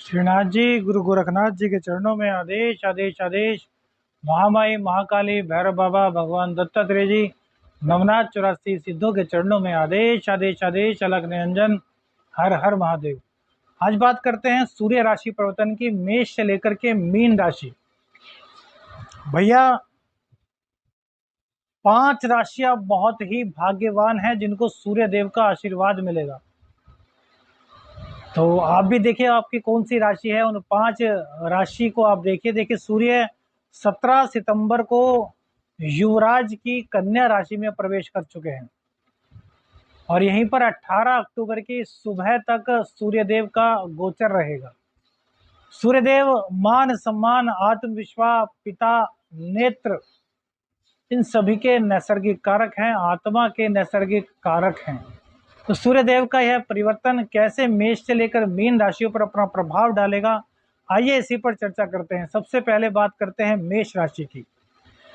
श्रीनाथ जी, गुरु गोरखनाथ जी के चरणों में आदेश आदेश आदेश। महामाई महाकाली भैरव बाबा भगवान दत्तात्रेय जी नवनाथ 84 सिद्धों के चरणों में आदेश आदेश आदेश। अलग निरंजन हर हर महादेव। आज बात करते हैं सूर्य राशि परिवर्तन की, मेष से लेकर के मीन राशि। भैया 5 राशियां बहुत ही भाग्यवान हैं जिनको सूर्य देव का आशीर्वाद मिलेगा। तो आप भी देखिए आपकी कौन सी राशि है। उन 5 राशि को आप देखिए सूर्य 17 सितंबर को युवराज की कन्या राशि में प्रवेश कर चुके हैं और यहीं पर 18 अक्टूबर की सुबह तक सूर्यदेव का गोचर रहेगा। सूर्यदेव मान सम्मान, आत्मविश्वास, पिता, नेत्र, इन सभी के नैसर्गिक कारक हैं, आत्मा के नैसर्गिक कारक हैं। तो सूर्यदेव का यह परिवर्तन कैसे मेष से लेकर मीन राशियों पर अपना प्रभाव डालेगा, आइए इसी पर चर्चा करते हैं। सबसे पहले बात करते हैं मेष राशि की।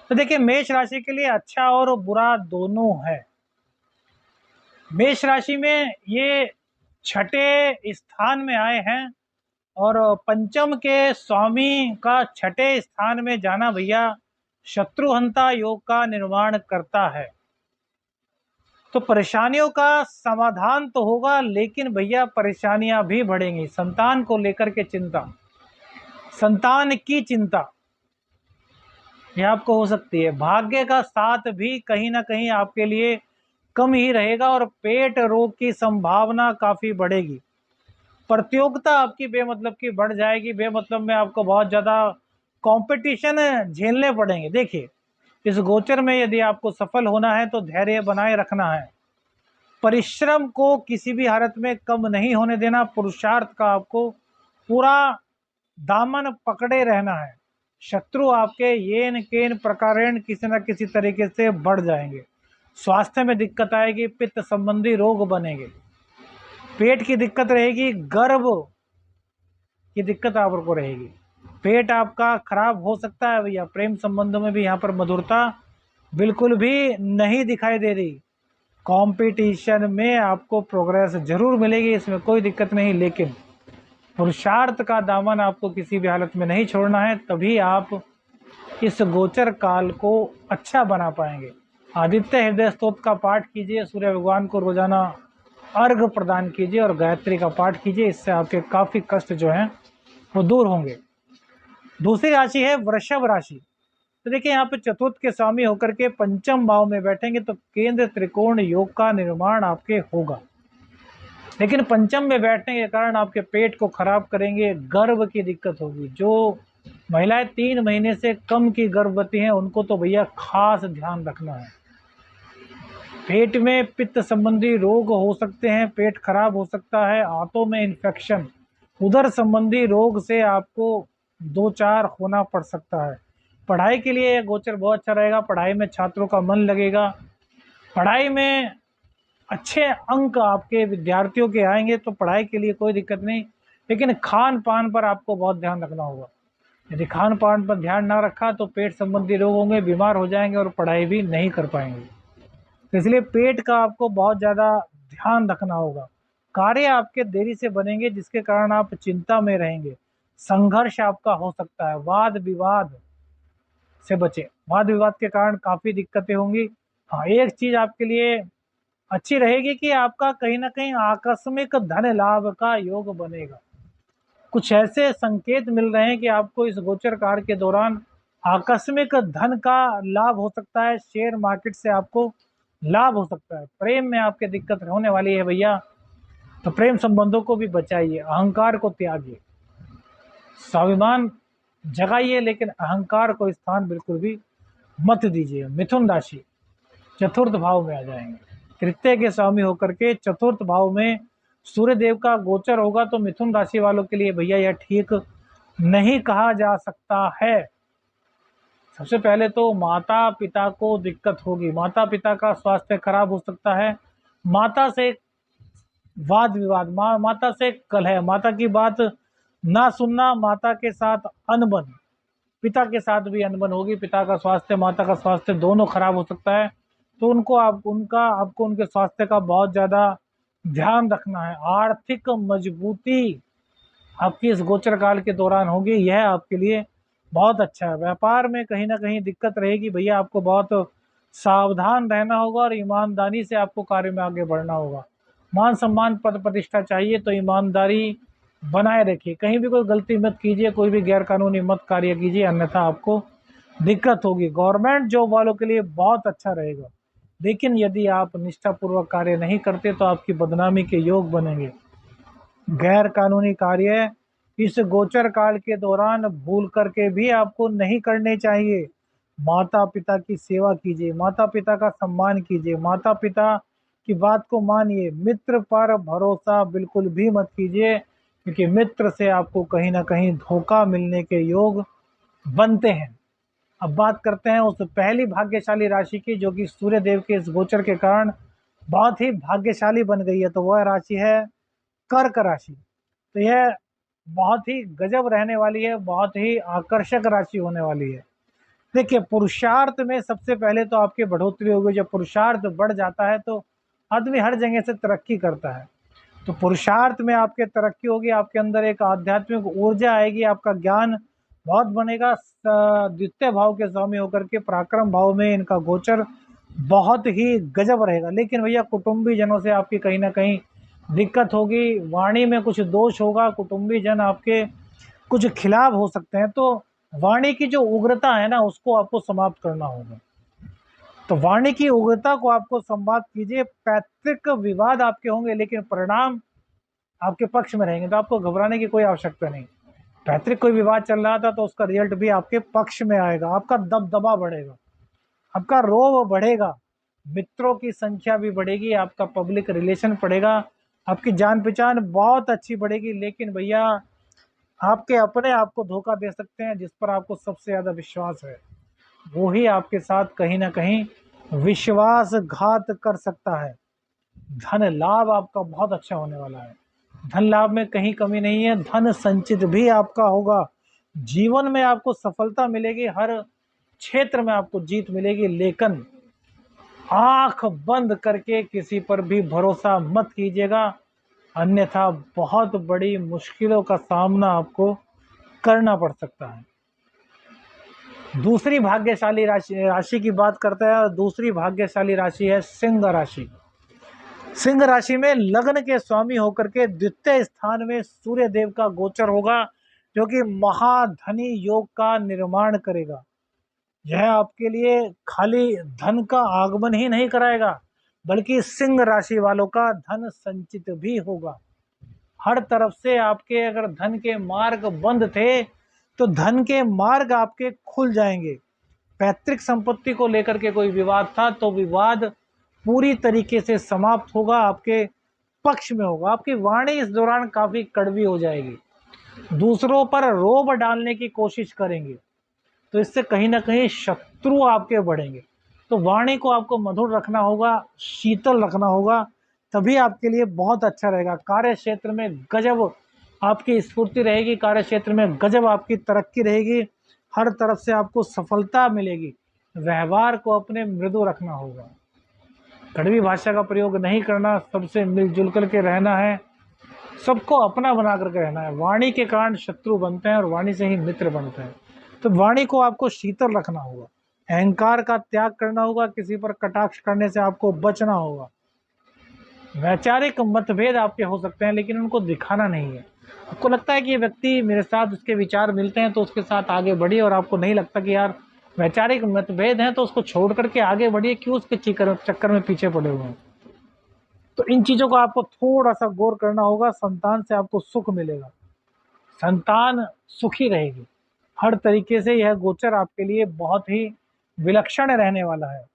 तो देखिए मेष राशि के लिए अच्छा और बुरा दोनों है। मेष राशि में ये 6ठे स्थान में आए हैं और पंचम के स्वामी का 6ठे स्थान में जाना भैया शत्रुहंता योग का निर्माण करता है। तो परेशानियों का समाधान तो होगा, लेकिन भैया परेशानियां भी बढ़ेंगी। संतान को लेकर के चिंता, संतान की चिंता ये आपको हो सकती है। भाग्य का साथ भी कहीं ना कहीं आपके लिए कम ही रहेगा और पेट रोग की संभावना काफी बढ़ेगी। प्रतियोगिता आपकी बेमतलब की बढ़ जाएगी। बेमतलब में आपको बहुत ज्यादा कंपटीशन झेलने पड़ेंगे। देखिए इस गोचर में यदि आपको सफल होना है तो धैर्य बनाए रखना है, परिश्रम को किसी भी हालत में कम नहीं होने देना, पुरुषार्थ का आपको पूरा दामन पकड़े रहना है। शत्रु आपके येन केन प्रकारेण किसी न किसी तरीके से बढ़ जाएंगे। स्वास्थ्य में दिक्कत आएगी, पित्त संबंधी रोग बनेंगे, पेट की दिक्कत रहेगी, गर्भ की दिक्कत आपको रहेगी। पेट आपका खराब हो सकता है भैया। प्रेम संबंधों में भी यहाँ पर मधुरता बिल्कुल भी नहीं दिखाई दे रही। कंपटीशन में आपको प्रोग्रेस जरूर मिलेगी, इसमें कोई दिक्कत नहीं, लेकिन पुरुषार्थ का दामन आपको किसी भी हालत में नहीं छोड़ना है, तभी आप इस गोचर काल को अच्छा बना पाएंगे। आदित्य हृदय स्तोत्र का पाठ कीजिए, सूर्य भगवान को रोजाना अर्घ प्रदान कीजिए और गायत्री का पाठ कीजिए। इससे आपके काफी कष्ट जो हैं वो दूर होंगे। दूसरी राशि है वृषभ राशि। तो देखिए यहाँ पे चतुर्थ के स्वामी होकर के पंचम भाव में बैठेंगे तो केंद्र त्रिकोण योग का निर्माण आपके होगा, लेकिन पंचम में बैठने के कारण आपके पेट को खराब करेंगे, गर्भ की दिक्कत होगी। जो महिलाएं 3 महीने से कम की गर्भवती हैं उनको तो भैया खास ध्यान रखना है। पेट में पित्त संबंधी रोग हो सकते हैं, पेट खराब हो सकता है, आंतों में इन्फेक्शन, उदर संबंधी रोग से आपको 2-4 होना पड़ सकता है। पढ़ाई के लिए यह गोचर बहुत अच्छा रहेगा। पढ़ाई में छात्रों का मन लगेगा, पढ़ाई में अच्छे अंक आपके विद्यार्थियों के आएंगे, तो पढ़ाई के लिए कोई दिक्कत नहीं। लेकिन खान पान पर आपको बहुत ध्यान रखना होगा। यदि खान पान पर ध्यान ना रखा तो पेट संबंधी रोग होंगे, बीमार हो जाएंगे और पढ़ाई भी नहीं कर पाएंगे। तो इसलिए पेट का आपको बहुत ज़्यादा ध्यान रखना होगा। कार्य आपके देरी से बनेंगे जिसके कारण आप चिंता में रहेंगे। संघर्ष आपका हो सकता है, वाद विवाद से बचे। वाद विवाद के कारण काफ़ी दिक्कतें होंगी। हाँ, एक चीज़ आपके लिए अच्छी रहेगी कि आपका कहीं ना कहीं आकस्मिक धन लाभ का योग बनेगा। कुछ ऐसे संकेत मिल रहे हैं कि आपको इस गोचर काल के दौरान आकस्मिक धन का लाभ हो सकता है, शेयर मार्केट से आपको लाभ हो सकता है। प्रेम में आपके दिक्कत होने वाली है भैया, तो प्रेम संबंधों को भी बचाइए, अहंकार को त्यागिए, स्वाभिमान जगाइए, लेकिन अहंकार को स्थान बिल्कुल भी मत दीजिए। मिथुन राशि चतुर्थ भाव में आ जाएंगे। तृतीय के स्वामी होकर के चतुर्थ भाव में सूर्य देव का गोचर होगा, तो मिथुन राशि वालों के लिए भैया यह ठीक नहीं कहा जा सकता है। सबसे पहले तो माता पिता को दिक्कत होगी, माता पिता का स्वास्थ्य खराब हो सकता है, माता से वाद विवाद, माता से कलह, माता की बात ना सुनना, माता के साथ अनबन, पिता के साथ भी अनबन होगी। पिता का स्वास्थ्य माता का स्वास्थ्य दोनों खराब हो सकता है, तो आपको उनके स्वास्थ्य का बहुत ज़्यादा ध्यान रखना है। आर्थिक मजबूती आपकी इस गोचर काल के दौरान होगी, यह आपके लिए बहुत अच्छा है। व्यापार में कहीं ना कहीं दिक्कत रहेगी भैया, आपको बहुत सावधान रहना होगा और ईमानदारी से आपको कार्य में आगे बढ़ना होगा। मान सम्मान पद प्रतिष्ठा चाहिए तो ईमानदारी बनाए रखिए, कहीं भी कोई गलती मत कीजिए, कोई भी गैर कानूनी मत कार्य कीजिए, अन्यथा आपको दिक्कत होगी। गवर्नमेंट जॉब वालों के लिए बहुत अच्छा रहेगा, लेकिन यदि आप निष्ठापूर्वक कार्य नहीं करते तो आपकी बदनामी के योग बनेंगे। गैर कानूनी कार्य इस गोचर काल के दौरान भूल करके भी आपको नहीं करने चाहिए। माता पिता की सेवा कीजिए, माता पिता का सम्मान कीजिए, माता पिता की बात को मानिए। मित्र पर भरोसा बिल्कुल भी मत कीजिए, क्योंकि मित्र से आपको कहीं ना कहीं धोखा मिलने के योग बनते हैं। अब बात करते हैं उस पहली भाग्यशाली राशि की, जो कि सूर्य देव के इस गोचर के कारण बहुत ही भाग्यशाली बन गई है, तो वह राशि है कर्क राशि। तो यह बहुत ही गजब रहने वाली है, बहुत ही आकर्षक राशि होने वाली है। देखिए, पुरुषार्थ में सबसे पहले तो आपकी बढ़ोतरी होगी। जब पुरुषार्थ बढ़ जाता है तो आदमी हर जगह से तरक्की करता है। तो पुरुषार्थ में आपके तरक्की होगी, आपके अंदर एक आध्यात्मिक ऊर्जा आएगी, आपका ज्ञान बहुत बनेगा। द्वितीय भाव के स्वामी होकर के पराक्रम भाव में इनका गोचर बहुत ही गजब रहेगा। लेकिन भैया कुटुंबी जनों से आपकी कहीं ना कहीं दिक्कत होगी, वाणी में कुछ दोष होगा, कुटुंबी जन आपके कुछ खिलाफ हो सकते हैं। तो वाणी की जो उग्रता है ना, उसको आपको समाप्त करना होगा। तो वाणी की उग्रता को आपको समाप्त कीजिए। पैतृक विवाद आपके होंगे, लेकिन परिणाम आपके पक्ष में रहेंगे, तो आपको घबराने की कोई आवश्यकता नहीं। पैतृक कोई विवाद चल रहा था तो उसका रिजल्ट भी आपके पक्ष में आएगा, आपका दबदबा बढ़ेगा, आपका रोब बढ़ेगा, मित्रों की संख्या भी बढ़ेगी, आपका पब्लिक रिलेशन बढ़ेगा, आपकी जान पहचान बहुत अच्छी बढ़ेगी। लेकिन भैया आपके अपने आपको धोखा दे सकते हैं, जिस पर आपको सबसे ज़्यादा विश्वास है वो ही आपके साथ कहीं ना कहीं विश्वासघात कर सकता है। धन लाभ आपका बहुत अच्छा होने वाला है, धन लाभ में कहीं कमी नहीं है, धन संचित भी आपका होगा। जीवन में आपको सफलता मिलेगी, हर क्षेत्र में आपको जीत मिलेगी। लेकिन आंख बंद करके किसी पर भी भरोसा मत कीजिएगा, अन्यथा बहुत बड़ी मुश्किलों का सामना आपको करना पड़ सकता है। दूसरी भाग्यशाली राशि की बात करते हैं, और दूसरी भाग्यशाली राशि है सिंह राशि। सिंह राशि में लग्न के स्वामी होकर के द्वितीय स्थान में सूर्य देव का गोचर होगा, जो कि महाधनी योग का निर्माण करेगा। यह आपके लिए खाली धन का आगमन ही नहीं कराएगा, बल्कि सिंह राशि वालों का धन संचित भी होगा। हर तरफ से आपके अगर धन के मार्ग बंद थे तो धन के मार्ग आपके खुल जाएंगे। पैतृक संपत्ति को लेकर के कोई विवाद था तो विवाद पूरी तरीके से समाप्त होगा, आपके पक्ष में होगा। आपकी वाणी इस दौरान काफी कड़वी हो जाएगी, दूसरों पर रोब डालने की कोशिश करेंगे, तो इससे कहीं ना कहीं शत्रु आपके बढ़ेंगे। तो वाणी को आपको मधुर रखना होगा, शीतल रखना होगा, तभी आपके लिए बहुत अच्छा रहेगा। कार्य क्षेत्र में गजब आपकी स्फूर्ति रहेगी, कार्य क्षेत्र में गजब आपकी तरक्की रहेगी, हर तरफ से आपको सफलता मिलेगी। व्यवहार को अपने मृदु रखना होगा, कड़वी भाषा का प्रयोग नहीं करना, सबसे मिलजुल कर के रहना है, सबको अपना बना करके रहना है। वाणी के कारण शत्रु बनते हैं और वाणी से ही मित्र बनते हैं। तो वाणी को आपको शीतल रखना होगा, अहंकार का त्याग करना होगा, किसी पर कटाक्ष करने से आपको बचना होगा। वैचारिक मतभेद आपके हो सकते हैं, लेकिन उनको दिखाना नहीं है। आपको लगता है कि ये व्यक्ति मेरे साथ, उसके विचार मिलते हैं तो उसके साथ आगे बढ़िए, और आपको नहीं लगता कि यार वैचारिक मतभेद हैं तो उसको छोड़ करके आगे बढ़िए, क्यों उसके चक्कर में पीछे पड़े हुए हैं। तो इन चीज़ों को आपको थोड़ा सा गौर करना होगा। संतान से आपको सुख मिलेगा, संतान सुखी रहेगी, हर तरीके से यह गोचर आपके लिए बहुत ही विलक्षण रहने वाला है।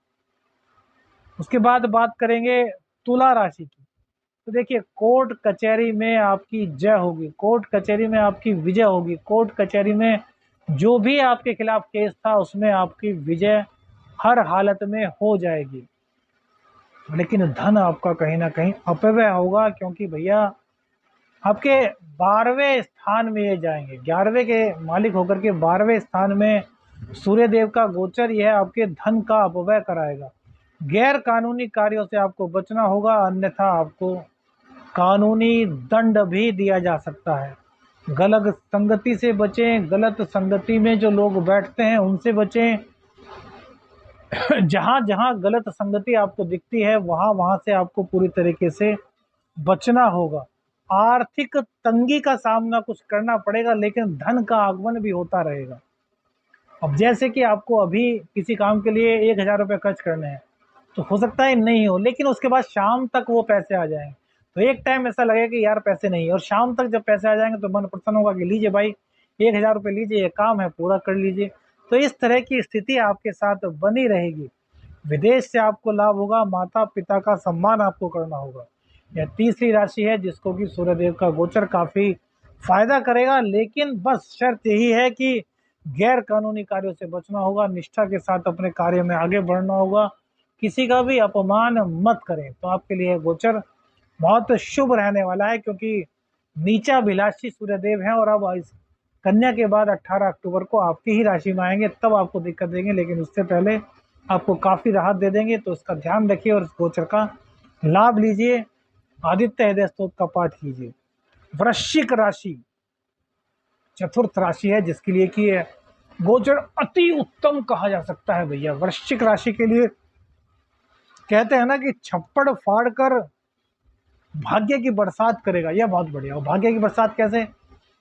उसके बाद बात करेंगे तुला राशि की। तो देखिए, कोर्ट कचहरी में आपकी जय होगी, कोर्ट कचहरी में आपकी विजय होगी, कोर्ट कचहरी में जो भी आपके खिलाफ केस था उसमें आपकी विजय हर हालत में हो जाएगी। लेकिन धन आपका कहीं ना कहीं अपव्यय होगा, क्योंकि भैया आपके 12वें स्थान में ये जाएंगे, 11वें के मालिक होकर के 12वें स्थान में सूर्य देव का गोचर, यह आपके धन का अपव्यय कराएगा। गैर कानूनी कार्यों से आपको बचना होगा, अन्यथा आपको कानूनी दंड भी दिया जा सकता है। गलत संगति से बचें, गलत संगति में जो लोग बैठते हैं उनसे बचें। जहां जहां गलत संगति आपको दिखती है वहां वहां से आपको पूरी तरीके से बचना होगा। आर्थिक तंगी का सामना कुछ करना पड़ेगा, लेकिन धन का आगमन भी होता रहेगा। अब जैसे कि आपको अभी किसी काम के लिए 1,000 रुपये खर्च करने हैं, तो हो सकता है नहीं हो, लेकिन उसके बाद शाम तक वो पैसे आ जाएंगे। तो एक टाइम ऐसा लगेगा कि यार पैसे नहीं है, और शाम तक जब पैसे आ जाएंगे तो मन प्रसन्न होगा कि लीजिए भाई 1,000 रुपये लीजिए, ये काम है पूरा कर लीजिए। तो इस तरह की स्थिति आपके साथ बनी रहेगी। विदेश से आपको लाभ होगा, माता पिता का सम्मान आपको करना होगा। यह तीसरी राशि है जिसको कि सूर्यदेव का गोचर काफी फायदा करेगा, लेकिन बस शर्त यही है कि गैर कानूनी कार्यों से बचना होगा, निष्ठा के साथ अपने कार्य में आगे बढ़ना होगा, किसी का भी अपमान मत करें। तो आपके लिए गोचर बहुत शुभ रहने वाला है, क्योंकि नीचा भिलाषी सूर्यदेव है और अब इस कन्या के बाद 18 अक्टूबर को आपकी ही राशि में आएंगे, तब आपको दिक्कत देंगे, लेकिन उससे पहले आपको काफी राहत दे देंगे। तो इसका ध्यान रखिए और इस गोचर का लाभ लीजिए। आदित्य हृदय स्तोत्र का पाठ कीजिए। वृश्चिक राशि चतुर्थ राशि है जिसके लिए कि गोचर अति उत्तम कहा जा सकता है भैया। वृश्चिक राशि के लिए कहते हैं ना कि छप्पड़ फाड़ कर भाग्य की बरसात करेगा, यह बहुत बढ़िया। और भाग्य की बरसात कैसे?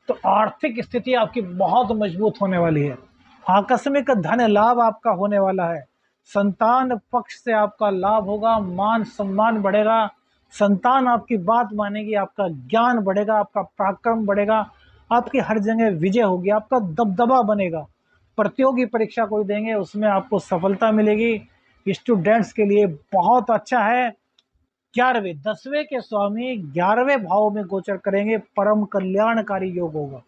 तो आर्थिक स्थिति आपकी बहुत मजबूत होने वाली है, आकस्मिक धन लाभ आपका होने वाला है, संतान पक्ष से आपका लाभ होगा, मान सम्मान बढ़ेगा, संतान आपकी बात मानेगी, आपका ज्ञान बढ़ेगा, आपका पराक्रम बढ़ेगा, आपकी हर जगह विजय होगी, आपका दबदबा बनेगा। प्रतियोगी परीक्षा कोई देंगे उसमें आपको सफलता मिलेगी। स्टूडेंट्स के लिए बहुत अच्छा है। 11वें 10वें के स्वामी 11वें भाव में गोचर करेंगे, परम कल्याणकारी योग होगा।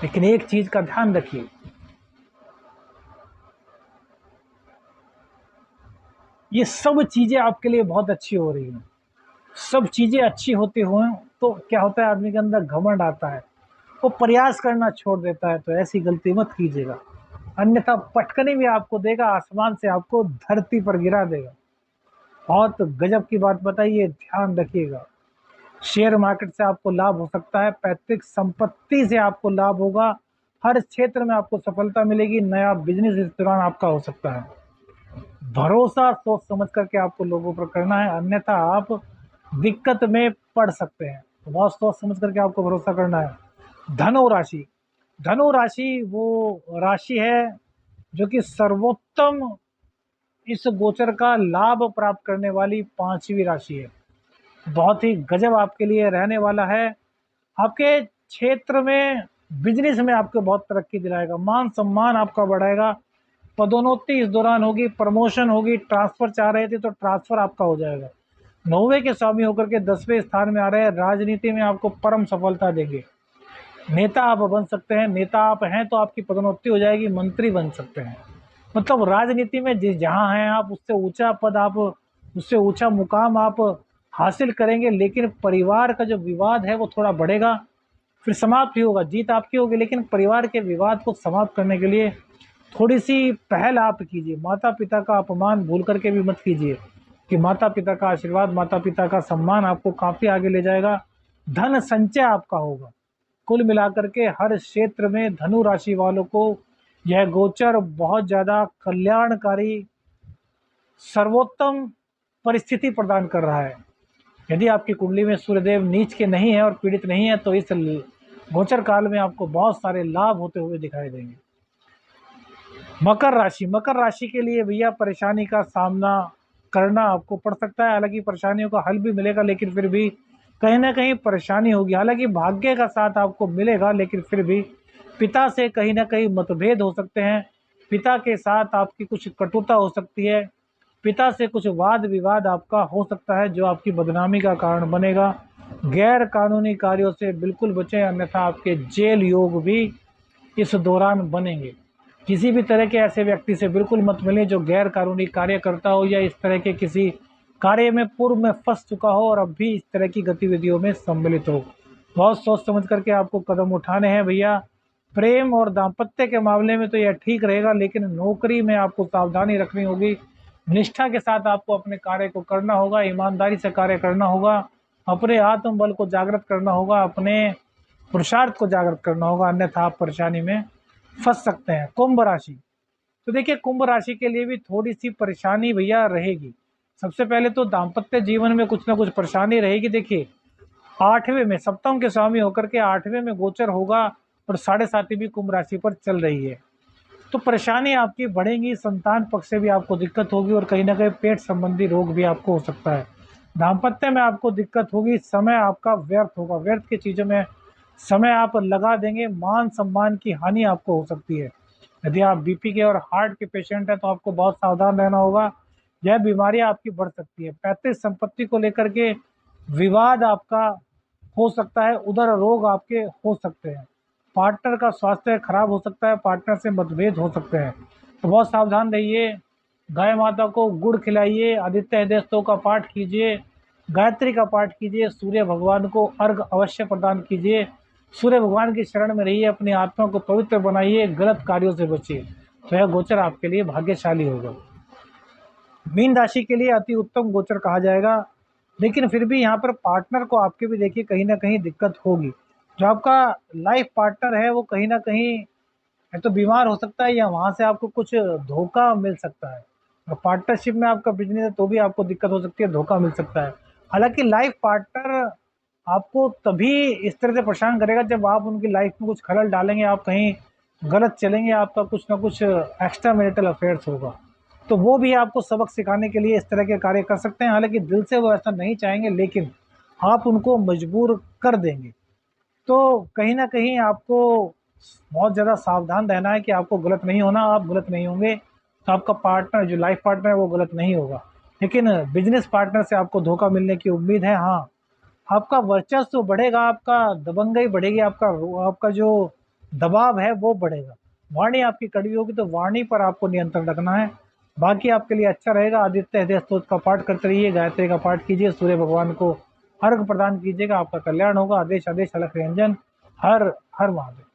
लेकिन एक चीज का ध्यान रखिए, ये सब चीजें आपके लिए बहुत अच्छी हो रही हैं। सब चीजें अच्छी होते हुए तो क्या होता है, आदमी के अंदर घमंड आता है, वो प्रयास करना छोड़ देता है। तो ऐसी गलती मत कीजिएगा, अन्यथा पटकनी भी आपको देगा, आसमान से आपको धरती पर गिरा देगा। बहुत गजब की बात बताइए, ध्यान रखिएगा। शेयर मार्केट से आपको लाभ हो सकता है, पैतृक संपत्ति से आपको लाभ होगा, हर क्षेत्र में आपको सफलता मिलेगी, नया बिजनेस इस दौरान आपका हो सकता है। भरोसा सोच समझ करके आपको लोगों पर करना है, अन्यथा आप दिक्कत में पड़ सकते हैं। तो बहुत सोच समझ करके आपको भरोसा करना है। धनु राशि, धनु राशि वो राशि है जो कि सर्वोत्तम इस गोचर का लाभ प्राप्त करने वाली 5वीं राशि है। बहुत ही गजब आपके लिए रहने वाला है। आपके क्षेत्र में बिजनेस में आपको बहुत तरक्की दिलाएगा, मान सम्मान आपका बढ़ाएगा, पदोन्नति इस दौरान होगी, प्रमोशन होगी, ट्रांसफर चाह रहे थे तो ट्रांसफर आपका हो जाएगा। 9वें के स्वामी होकर के 10वें स्थान में आ रहे हैं, राजनीति में आपको परम सफलता देंगे। नेता आप बन सकते हैं, नेता आप हैं तो आपकी पदोन्नति हो जाएगी, मंत्री बन सकते हैं। मतलब राजनीति में जिस जहाँ हैं आप, उससे ऊंचा पद आप, उससे ऊंचा मुकाम आप हासिल करेंगे। लेकिन परिवार का जो विवाद है वो थोड़ा बढ़ेगा, फिर समाप्त ही होगा, जीत आपकी होगी, लेकिन परिवार के विवाद को समाप्त करने के लिए थोड़ी सी पहल आप कीजिए। माता पिता का अपमान भूल करके भी मत कीजिए, कि माता पिता का आशीर्वाद, माता पिता का सम्मान आपको काफ़ी आगे ले जाएगा। धन संचय आपका होगा। कुल मिलाकर के हर क्षेत्र में धनु राशि वालों को यह गोचर बहुत ज़्यादा कल्याणकारी, सर्वोत्तम परिस्थिति प्रदान कर रहा है। यदि आपकी कुंडली में सूर्यदेव नीच के नहीं है और पीड़ित नहीं है, तो इस गोचर काल में आपको बहुत सारे लाभ होते हुए दिखाई देंगे। मकर राशि, मकर राशि के लिए भैया परेशानी का सामना करना आपको पड़ सकता है। हालांकि परेशानियों का हल भी मिलेगा, लेकिन फिर भी कहीं ना कहीं परेशानी होगी। हालांकि भाग्य का साथ आपको मिलेगा, लेकिन फिर भी पिता से कहीं ना कहीं मतभेद हो सकते हैं, पिता के साथ आपकी कुछ कटुता हो सकती है, पिता से कुछ वाद विवाद आपका हो सकता है जो आपकी बदनामी का कारण बनेगा। गैर कानूनी कार्यों से बिल्कुल बचें, अन्यथा आपके जेल योग भी इस दौरान बनेंगे। किसी भी तरह के ऐसे व्यक्ति से बिल्कुल मत मिलें जो गैर कानूनी कार्य करता हो या इस तरह के किसी कार्य में पूर्व में फंस चुका हो और अब भी इस तरह की गतिविधियों में सम्मिलित हो। बहुत सोच समझ करके आपको कदम उठाने हैं भैया। प्रेम और दाम्पत्य के मामले में तो यह ठीक रहेगा, लेकिन नौकरी में आपको सावधानी रखनी होगी। निष्ठा के साथ आपको अपने कार्य को करना होगा, ईमानदारी से कार्य करना होगा, अपने आत्मबल को जागृत करना होगा, अपने पुरुषार्थ को जागृत करना होगा, अन्यथा आप परेशानी में फंस सकते हैं। कुंभ राशि, तो देखिए कुंभ राशि के लिए भी थोड़ी सी परेशानी भैया रहेगी। सबसे पहले तो दाम्पत्य जीवन में कुछ ना कुछ परेशानी रहेगी। देखिए 8वें में सप्तम के स्वामी होकर के 8वें में गोचर होगा और 7.5 भी कुंभ राशि पर चल रही है, तो परेशानी आपकी बढ़ेगी। संतान पक्ष से भी आपको दिक्कत होगी और कहीं ना कहीं पेट संबंधी रोग भी आपको हो सकता है। दाम्पत्य में आपको दिक्कत होगी, समय आपका व्यर्थ होगा, व्यर्थ की चीज़ों में समय आप लगा देंगे, मान सम्मान की हानि आपको हो सकती है। यदि आप बीपी के और हार्ट के पेशेंट हैं तो आपको बहुत सावधान रहना होगा, यह बीमारियां आपकी बढ़ सकती है। पैतृक संपत्ति को लेकर के विवाद आपका हो सकता है, उधर रोग आपके हो सकते हैं। पार्टनर का स्वास्थ्य खराब हो सकता है, पार्टनर से मतभेद हो सकते हैं, तो बहुत सावधान रहिए। गाय माता को गुड़ खिलाइए, आदित्य हृदय स्तोत्र का पाठ कीजिए, गायत्री का पाठ कीजिए, सूर्य भगवान को अर्घ अवश्य प्रदान कीजिए, सूर्य भगवान की शरण में रहिए, अपनी आत्मा को पवित्र बनाइए, गलत कार्यों से बचिए, तो यह गोचर आपके लिए भाग्यशाली होगा। मीन राशि के लिए अति उत्तम गोचर कहा जाएगा, लेकिन फिर भी यहाँ पर पार्टनर को आपके भी देखिए कहीं ना कहीं दिक्कत होगी। जो आपका लाइफ पार्टनर है वो कहीं ना कहीं या तो बीमार हो सकता है या वहाँ से आपको कुछ धोखा मिल सकता है। और पार्टनरशिप में आपका बिजनेस है तो भी आपको दिक्कत हो सकती है, धोखा मिल सकता है। हालांकि लाइफ पार्टनर आपको तभी इस तरह से परेशान करेगा जब आप उनकी लाइफ में कुछ खलल डालेंगे, आप कहीं गलत चलेंगे, आपका कुछ ना कुछ एक्स्ट्रा मैरिटल अफेयर्स होगा, तो वो भी आपको सबक सिखाने के लिए इस तरह के कार्य कर सकते हैं। हालांकि दिल से वो ऐसा नहीं चाहेंगे, लेकिन आप उनको मजबूर कर देंगे। तो कहीं ना कहीं आपको बहुत ज़्यादा सावधान रहना है कि आपको गलत नहीं होना। आप गलत नहीं होंगे तो आपका पार्टनर जो लाइफ पार्टनर है वो गलत नहीं होगा। लेकिन बिजनेस पार्टनर से आपको धोखा मिलने की उम्मीद है। हाँ, आपका वर्चस्व बढ़ेगा, आपका दबंगई बढ़ेगी, आपका जो दबाव है वो बढ़ेगा। वाणी आपकी कड़वी होगी तो वाणी पर आपको नियंत्रण रखना है। बाकी आपके लिए अच्छा रहेगा। आदित्य हृदय स्तोत्र का पाठ करते रहिए, गायत्री का पाठ कीजिए, सूर्य भगवान को अर्घ प्रदान कीजिएगा, आपका कल्याण होगा। आदेश आदेश अलख निरंजन। हर हर महादेव।